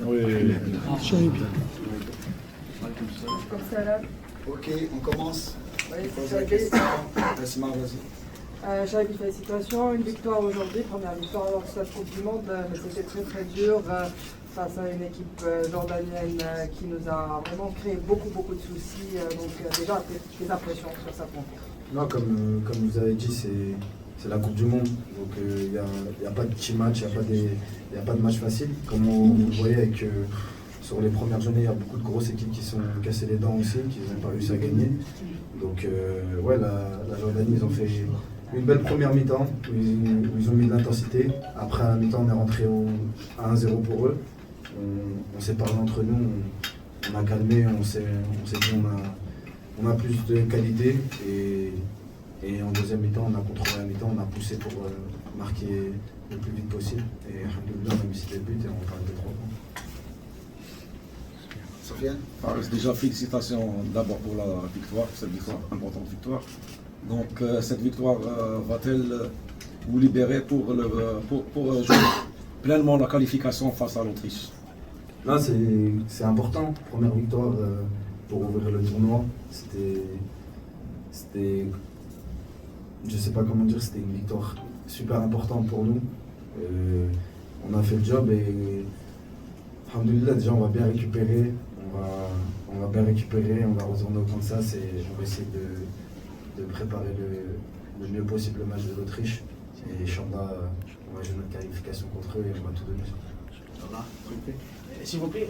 Oui. Comme ça là. Ok, on commence. Oui, Pose c'est la question. Asma, vas-y. Chahibi, félicitations. Une victoire aujourd'hui, première victoire lors de cette Coupe du Monde, mais c'était très très dur face à une équipe jordanienne qui nous a vraiment créé beaucoup de soucis. Donc déjà, des impressions sur cette rencontre. Non, comme vous avez dit, c'est la Coupe du Monde. Donc il n'y a pas de petit match, il n'y a pas de match facile. Comme vous le voyez, sur les premières journées, il y a beaucoup de grosses équipes qui sont cassées les dents aussi, qui n'ont pas réussi à gagner. Donc ouais, la Jordanie, ils ont fait une belle première mi-temps où ils ont mis de l'intensité. Après, à la mi-temps, on est rentré à 1-0 pour eux. On s'est parlé entre nous, on a calmé, on s'est dit on a plus de qualité et en deuxième mi-temps, on a contrôlé la mi-temps, on a poussé pour marquer le plus vite possible. Et alhamdoulilah, on a mis 6 buts et on parle de 3 points. Sofiane. Déjà, félicitations d'abord pour la victoire, cette victoire, importante victoire. Donc, cette victoire va-t-elle vous libérer pour jouer pleinement la qualification face à l'Autriche? Là, c'est important. Première victoire pour ouvrir le tournoi. C'était, je sais pas comment dire, c'était une victoire super importante pour nous. On a fait le job et alhamdoulilah, déjà on va bien récupérer. On va bien récupérer, on va retourner au Kansas et on va essayer de préparer le mieux possible le match de l'Autriche. Et Inch'Allah, on va jouer notre qualification contre eux et on va tout donner. S'il vous plaît,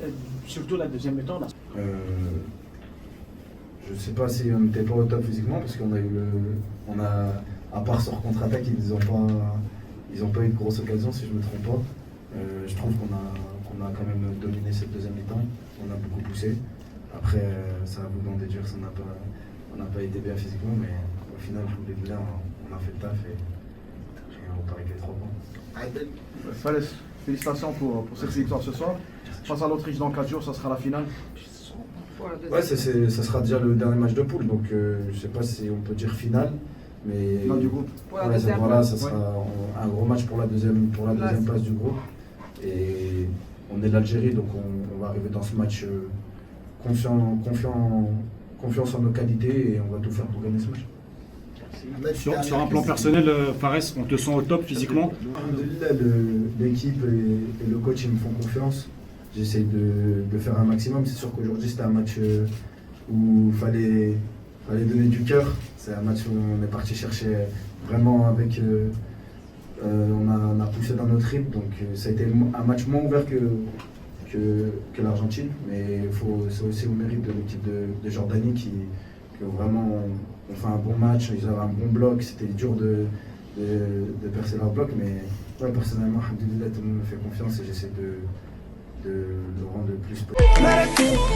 surtout la deuxième mi-temps. Je ne sais pas si on n'était pas au top physiquement parce qu'on a eu à part sur contre-attaque, ils n'ont pas eu de grosses occasions si je ne me trompe pas. Je trouve qu'on a quand même dominé cette deuxième mi-temps, on a beaucoup poussé. Après, ça va vous d'en déduire, on n'a pas été bien physiquement, mais au final, alhamdoulilah, on a fait le taf et on repart avec les 3 points. Adel. Fallait, félicitations pour cette victoire ce soir. Face à l'Autriche dans 4 jours, ça sera la finale. Ouais, ça sera déjà le dernier match de poule, donc je ne sais pas si on peut dire finale, mais Dans du groupe. ouais, ça sera un gros match pour la deuxième place du groupe. Et on est l'Algérie, donc on va arriver dans ce match confiance en nos qualités et on va tout faire pour gagner ce match. Sur un plan personnel, Fares, on te sent au top physiquement? Alhamdoulilah, l'équipe et le coach ils me font confiance. J'essaie de faire un maximum. C'est sûr qu'aujourd'hui c'était un match où il fallait donner du cœur. C'est un match où on est parti chercher vraiment avec... on a poussé dans notre rythme, donc ça a été un match moins ouvert que l'Argentine. Mais c'est aussi au mérite de l'équipe de Jordanie qui vraiment ont fait un bon match. Ils avaient un bon bloc, c'était dur de percer leur bloc. Mais ouais, personnellement, alhamdoulilah, tout le monde me fait confiance et j'essaie de le rendre le plus possible.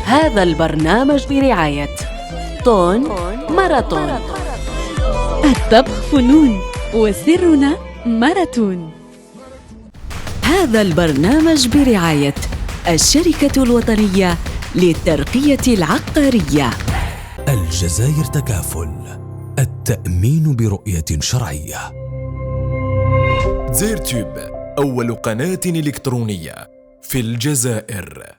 هذا البرنامج برعاية طون ماراثون. الطبخ فنون وسرنا ماراثون. هذا البرنامج برعاية الشركة الوطنية للترقية العقارية. الجزائر تكافل، التأمين برؤية شرعية. زيرتوب، أول قناة إلكترونية في الجزائر.